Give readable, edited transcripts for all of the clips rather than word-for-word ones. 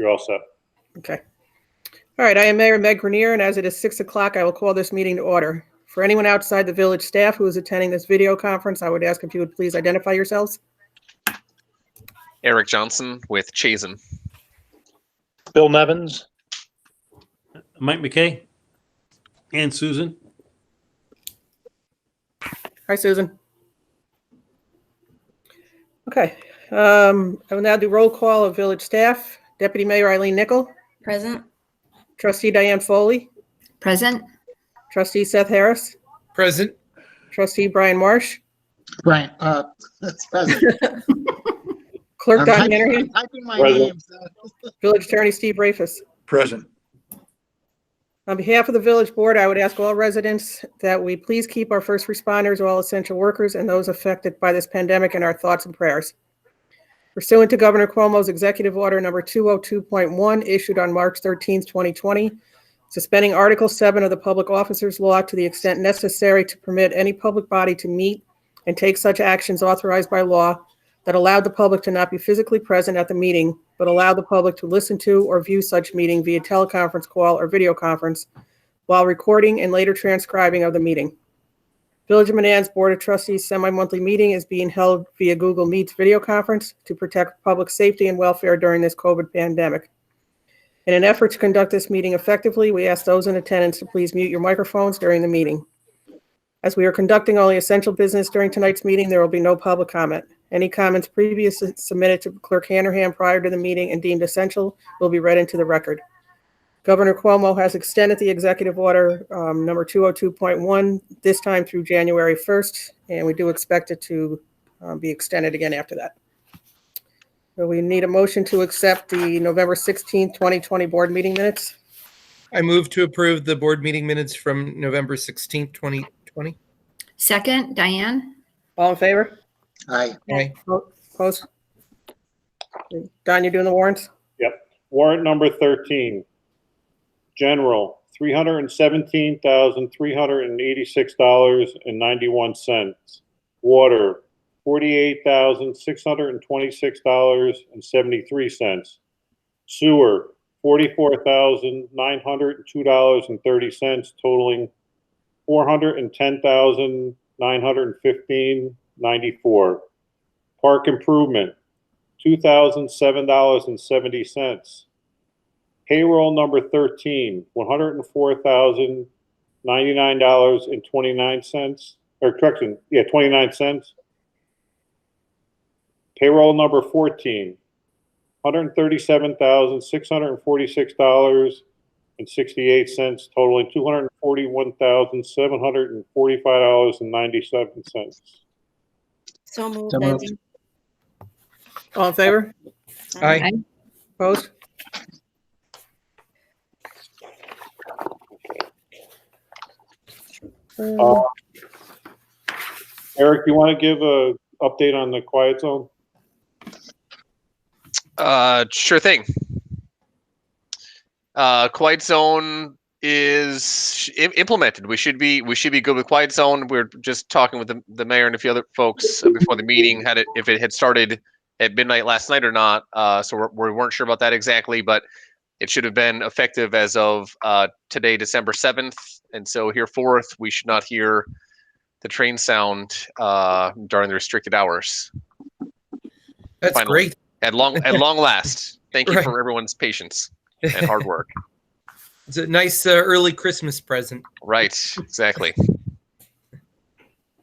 You're all set. Okay. All right, I am Mayor Meg Grenier, and as it is 6 o'clock, I will call this meeting to order. For anyone outside the village staff who is attending this video conference, I would ask if you would please identify yourselves. Eric Johnson with Chazen. Bill Nevins. Mike McKay. And Susan. Hi, Susan. Okay, I will now do roll call of village staff. Deputy Mayor Eileen Nickel. Present. Trustee Diane Foley. Present. Trustee Seth Harris. Present. Trustee Brian Marsh. Right, that's present. Clerk I'm Don typing, Henry. I'm typing my Present. name. So. Village Attorney Steve Rafus. Present. On behalf of the village board, I would ask all residents that we please keep our first responders, all essential workers, and those affected by this pandemic in our thoughts and prayers. Pursuant to Governor Cuomo's Executive Order number 202.1, issued on March 13th, 2020, suspending Article 7 of the Public Officers Law to the extent necessary to permit any public body to meet and take such actions authorized by law that allowed the public to not be physically present at the meeting, but allow the public to listen to or view such meeting via teleconference call or video conference while recording and later transcribing of the meeting. Village of Menands Board of Trustees semi-monthly meeting is being held via Google Meets video conference to protect public safety and welfare during this COVID pandemic. In an effort to conduct this meeting effectively, we ask those in attendance to please mute your microphones during the meeting. As we are conducting only essential business during tonight's meeting, there will be no public comment. Any comments previously submitted to Clerk Hanrahan prior to the meeting and deemed essential will be read into the record. Governor Cuomo has extended the executive order number 202.1 this time through January 1st, and we do expect it to be extended again after that. So we need a motion to accept the November 16th, 2020 board meeting minutes. I move to approve the board meeting minutes from November 16th, 2020. Second, Diane. All in favor? Aye. Aye. Opposed? Don, you doing the warrants? Yep. Warrant number 13. General, $317,386.91. Water, $48,626.73. Sewer, $44,902.30, totaling $410,915.94. Park improvement, $2,007.70. Payroll number 13, $104,099.29, or correction, 29 cents. Payroll number 14, $137,646.68, totaling $241,745.97. So moved. So moved. Eileen. All in favor? Aye. Opposed? Eric, you want to give a update on the quiet zone? Sure thing. Quiet zone is implemented. We should be good with quiet zone. We're just talking with the mayor and a few other folks before the meeting if it had started at midnight last night or not. So we weren't sure about that exactly, but it should have been effective as of today, December 7th. And so here forth, we should not hear the train sound during the restricted hours. That's Finally, great. At long last. Thank you Right. for everyone's patience and hard work. It's a nice early Christmas present. Right, exactly.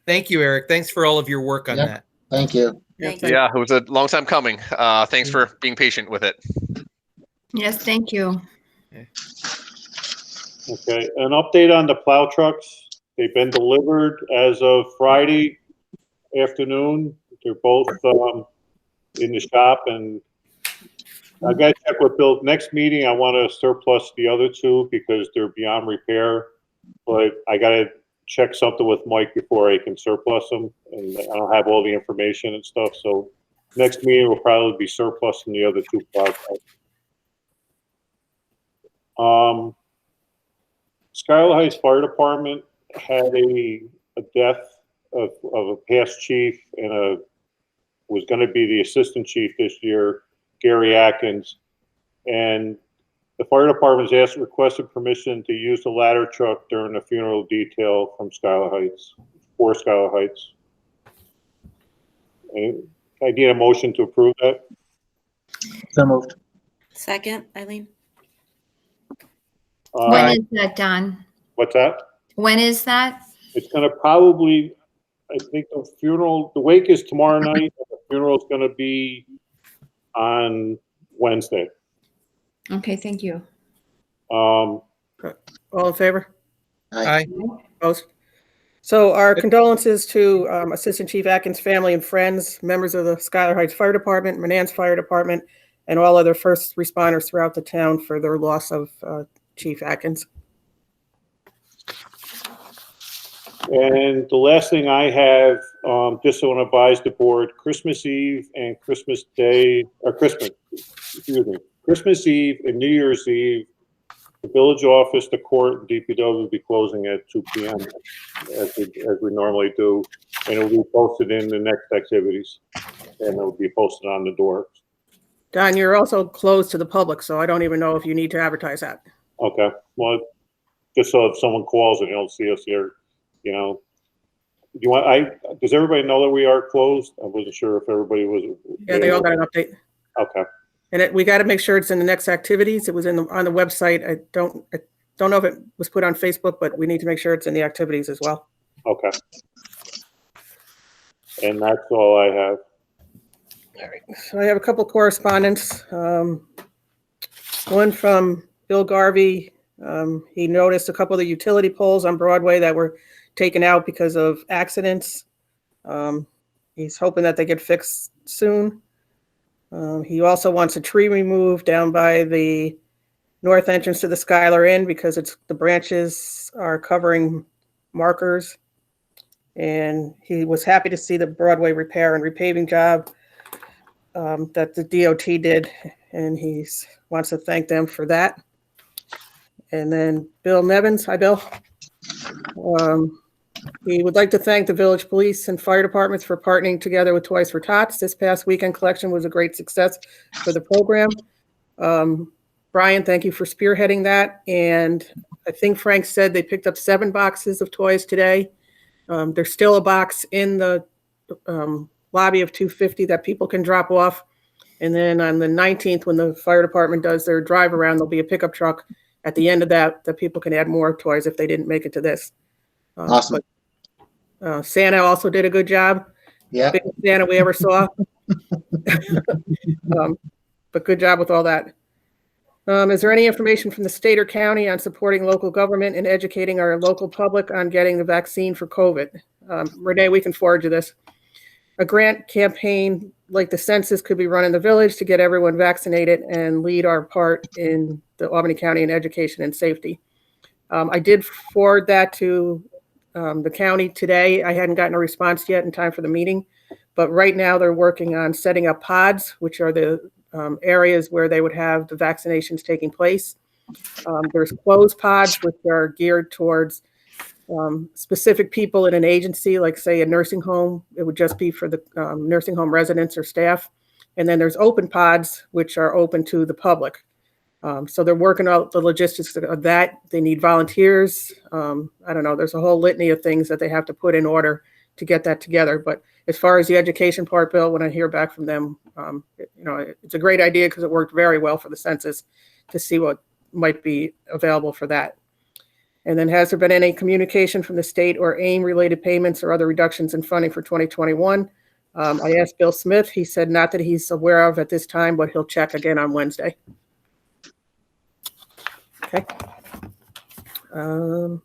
Thank you, Eric. Thanks for all of your work on Yep. that. Thank you. Thank you. Yeah, it was a long time coming. Thanks for being patient with it. Yes, thank you. Okay, an update on the plow trucks. They've been delivered as of Friday afternoon. They're both in the shop, and I got to check with Bill. Next meeting, I want to surplus the other two because they're beyond repair, but I got to check something with Mike before I can surplus them, and I don't have all the information and stuff, so next meeting will probably be surplusing the other two plow trucks. Skylar Heights Fire Department had a death of a past chief and was going to be the assistant chief this year, Gary Atkins. And the fire department has requested permission to use the ladder truck during the funeral detail from Skylar Heights, for Skylar Heights. And I need a motion to approve that. So moved. Second, Eileen. When Uh, is that, Don? what's that? When is that? It's gonna probably, I think the wake is tomorrow night, and the funeral is gonna be on Wednesday. Okay, thank you. All in favor? Aye. Opposed? So our condolences to Assistant Chief Atkins' family and friends, members of the Schuyler Heights Fire Department, Menands Fire Department, and all other first responders throughout the town for their loss of Chief Atkins. And the last thing I have, just so I want to advise the board, Christmas Eve and Christmas Eve and New Year's Eve, the village office, the court, and DPW will be closing at 2 p.m. as we normally do, and it will be posted in the next activities, and it will be posted on the door. Don, you're also closed to the public, so I don't even know if you need to advertise that. Okay, well, just so if someone calls and they don't see us here, does everybody know that we are closed? I wasn't sure if everybody was. Yeah, they all got an update. Okay. And we got to make sure it's in the next activities. It was on the website. I don't know if it was put on Facebook, but we need to make sure it's in the activities as well. Okay. And that's all I have. All right. So I have a couple correspondence. One from Bill Garvey. He noticed a couple of the utility poles on Broadway that were taken out because of accidents. He's hoping that they get fixed soon. He also wants a tree removed down by the north entrance to the Schuyler Inn because the branches are covering markers. And he was happy to see the Broadway repair and repaving job that the DOT did, and he wants to thank them for that. And then Bill Nevins, hi Bill. He would like to thank the village police and fire departments for partnering together with Toys for Tots. This past weekend collection was a great success for the program. Brian, thank you for spearheading that. And I think Frank said they picked up 7 boxes of toys today. There's still a box in the lobby of 250 that people can drop off. And then on the 19th, when the fire department does their drive around, there'll be a pickup truck at the end of that people can add more toys if they didn't make it to this. Awesome. Santa also did a good job. Yeah. Biggest Santa we ever saw. But good job with all that. Is there any information from the state or county on supporting local government and educating our local public on getting the vaccine for COVID? Renee, we can forward you this. A grant campaign like the census could be run in the village to get everyone vaccinated and lead our part in the Albany County in education and safety. I did forward that to the county today. I hadn't gotten a response yet in time for the meeting, but right now they're working on setting up pods, which are the areas where they would have the vaccinations taking place. There's closed pods, which are geared towards specific people in an agency, like say a nursing home. It would just be for the nursing home residents or staff. And then there's open pods, which are open to the public. So they're working out the logistics of that. They need volunteers. I don't know. There's a whole litany of things that they have to put in order to get that together. But as far as the education part, Bill, when I hear back from them, it's a great idea because it worked very well for the census to see what might be available for that. And then has there been any communication from the state or AIM related payments or other reductions in funding for 2021? I asked Bill Smith. He said not that he's aware of at this time, but he'll check again on Wednesday. Okay. I don't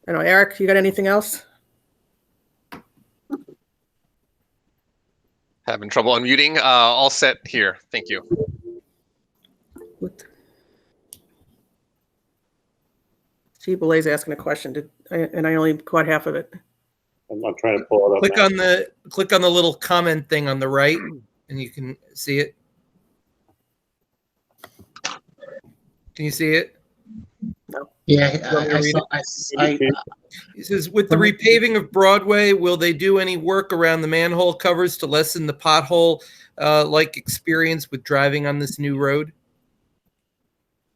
know, Eric, you got anything else? Having trouble unmuting. All set here. Thank you. Steve Belay's asking a question, and I only caught half of it. I'm trying to pull it up. Click on the little comment thing on the right, and you can see it. Can you see it? No. Yeah, He says, with the repaving of Broadway, will they do any work around the manhole covers to lessen the pothole like experience with driving on this new road?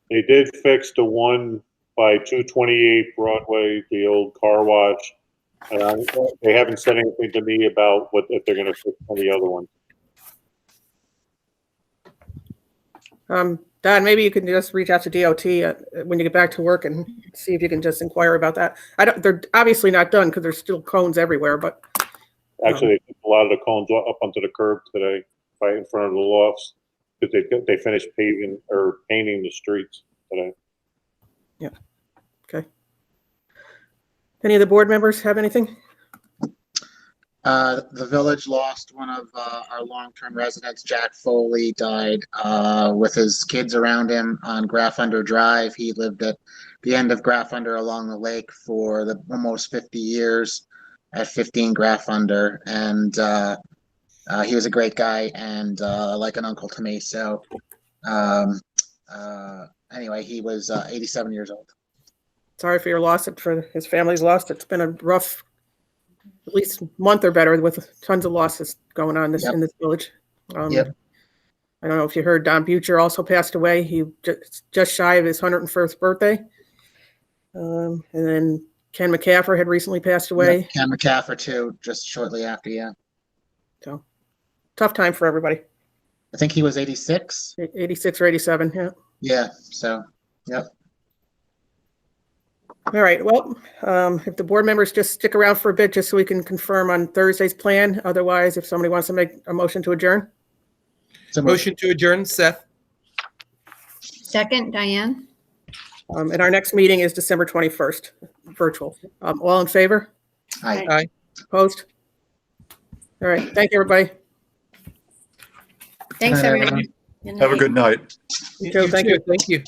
They did fix the one by 228 Broadway, the old car wash. They haven't said anything to me about if they're going to fix any other ones. Don, maybe you can just reach out to DOT when you get back to work and see if you can just inquire about that. They're obviously not done because there's still cones everywhere, but Actually, they took a lot of the cones up onto the curb today, right in front of the lofts, because they finished paving or painting the streets today. okay. Any of the board members have anything? The village lost one of our long-term residents. Jack Foley died with his kids around him on Graffunder Drive. He lived at the end of Graffunder along the lake for almost 50 years at 15 Graffunder, and he was a great guy and like an uncle to me. So anyway, he was 87 years old. Sorry for your loss, for his family's loss. It's been a rough, at least month or better, with tons of losses going on in this village. Yep. I don't know if you heard, Don Butcher also passed away. He just shy of his 101st birthday. And then Ken McCaffer had recently passed away. Yep. Ken McCaffer too, just shortly after. Yeah. So tough time for everybody. I think he was 86. 86 or 87. Yeah. Yeah. So, yep. All right. Well, if the board members just stick around for a bit, just so we can confirm on Thursday's plan. Otherwise, if somebody wants to make a motion to adjourn. So Motion to adjourn, Seth. Second, Diane? And our next meeting is December 21st, virtual. All in favor? Aye. Aye. Opposed? All right. Thank you, everybody. Thanks, Good night, everyone. everyone. Have a good night. You too. Thank you. Thank you.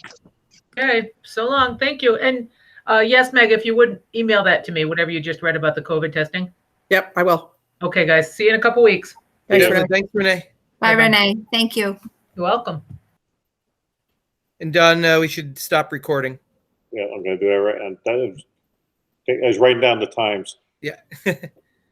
Okay, so long. Thank you. And yes, Meg, if you would email that to me, whatever you just read about the COVID testing. Yep, I will. Okay, guys. See you in a couple weeks. Thanks, Yeah, Renee. thanks, Renee. Bye, Bye-bye. Renee. Thank you. You're welcome. And Don, we should stop recording. Yeah, I'm going to do that right. And that is writing down the times. Yeah.